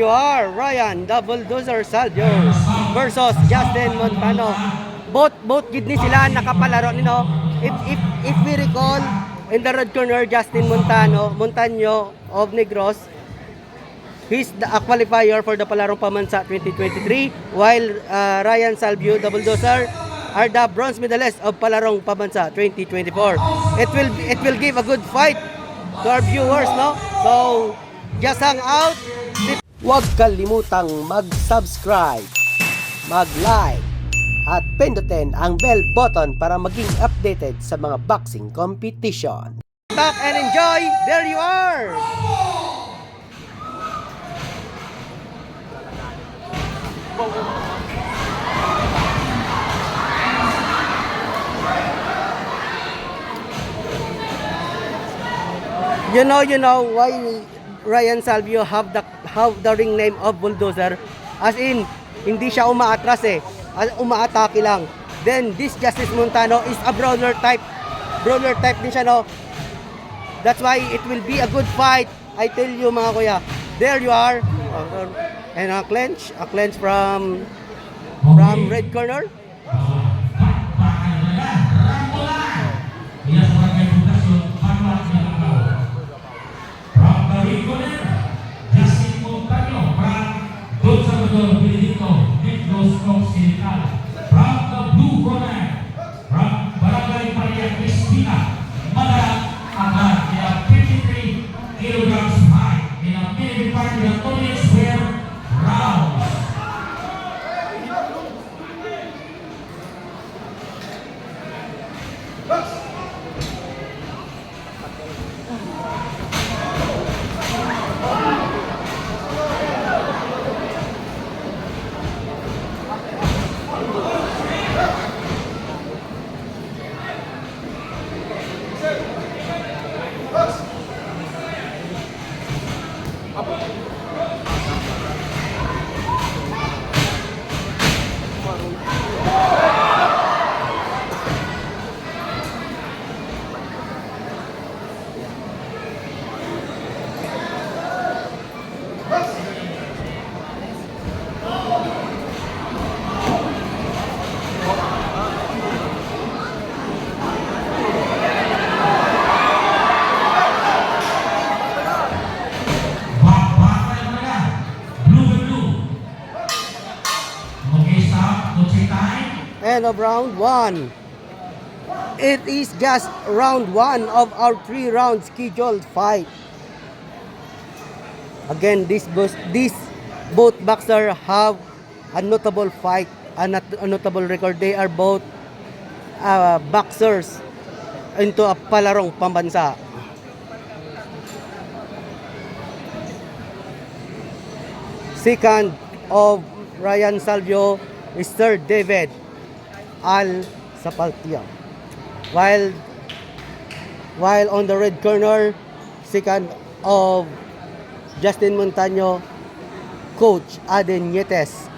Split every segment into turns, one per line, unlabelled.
you are, Ryan Double Dozer Salvio versus Justin Montano. Both gid ni sila nakapalaro nino. If we recall, in the red corner, Justin Montano of Negros, he's a qualifier for the Palarong Pamansa 2023, while Ryan Salvio Double Dozer are the bronze medalists of Palarong Pamansa 2024. It will give a good fight to our viewers, no? So just hang out. Huwag kalimutang mag-subscribe, mag-like, at pindutin ang bell button para maging updated sa mga boxing competition. Back and enjoy! There you are! You know why Ryan Salvio have the ring name of Bulldozer? As in, hindi siya umaatras eh. Umaatake lang. Then this Justice Montano is a brawler type. Brawler type din siya, no? That's why it will be a good fight. I tell you mga kuya. There you are. And a clench from red corner.
From the blue corner, from Barangay Maria Cristina, Madalag, Agar, 53 kilograms high, in a mini party of 2 minutes square rounds.
End of round 1. It is just round 1 of our 3-round scheduled fight. Again, these both boxers have a notable fight, a notable record. They are both boxers into a Palarong Pambansa. Second of Ryan Salvio is Sir David Al Sapaltia. While on the red corner, second of Justin Montano, Coach Aden Nietes.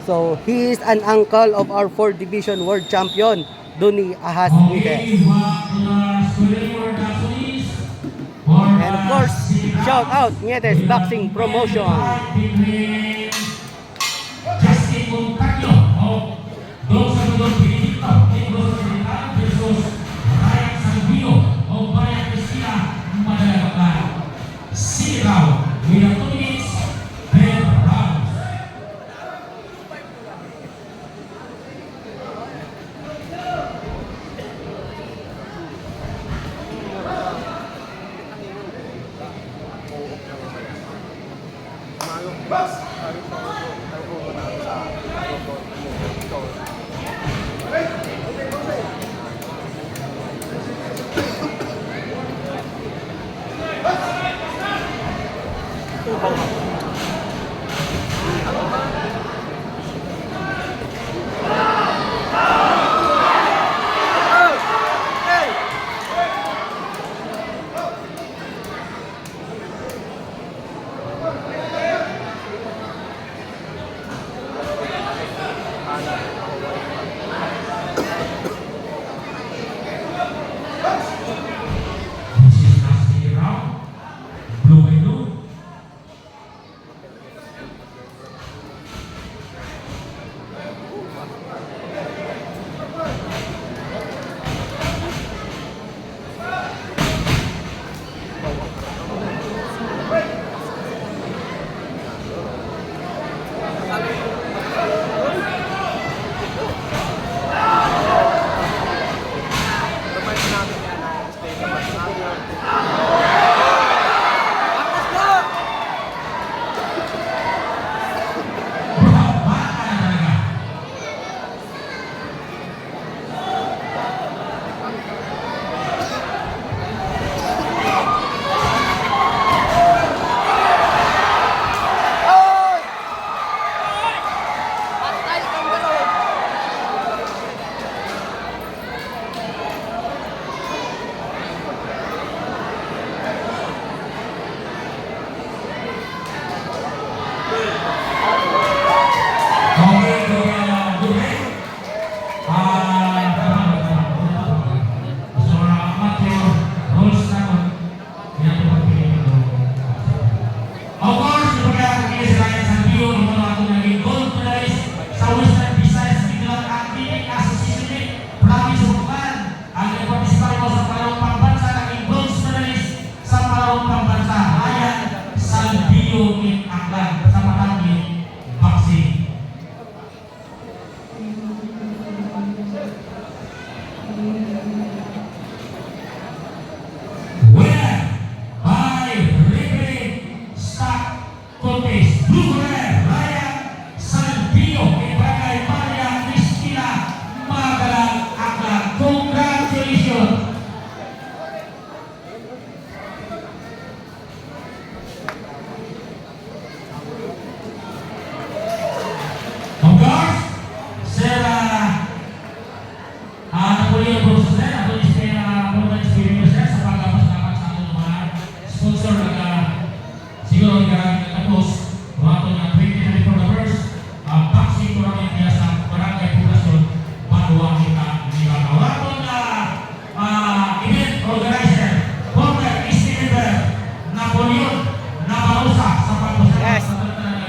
So he is an uncle of our 4th Division World Champion, Doni Ahas Nietes. And of course, shout out Nietes Boxing Promotion.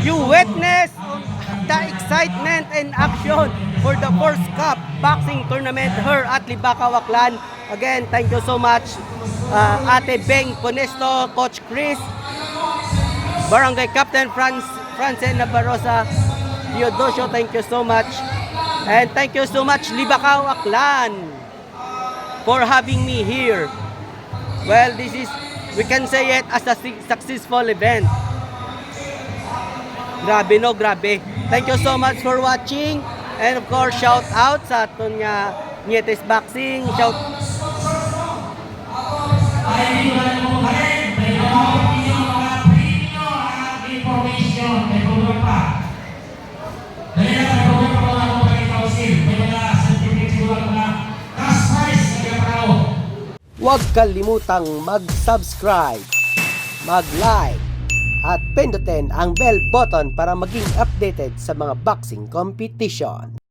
You witness the excitement and action for the first cup boxing tournament here at Libakaw, Aklan. Again, thank you so much, Ate Beng Ponesto, Coach Chris, Barangay Captain Francen Nabarosa, Diodosio, thank you so much. And thank you so much, Libakaw, Aklan, for having me here. Well, this is, we can say it as a successful event. Grabe no, grabe. Thank you so much for watching. And of course, shout out sa aton nga Nietes Boxing. Shout
Ay, hindi ko lang mo karen. May mga premium at information. May program pa. Dali na, may program pa ko lang mo kay Kausil. May mga certificates ko lang mga cash prize sa Gaprao.
Huwag kalimutang mag-subscribe, mag-like, at pindutin ang bell button para maging updated sa mga boxing competition.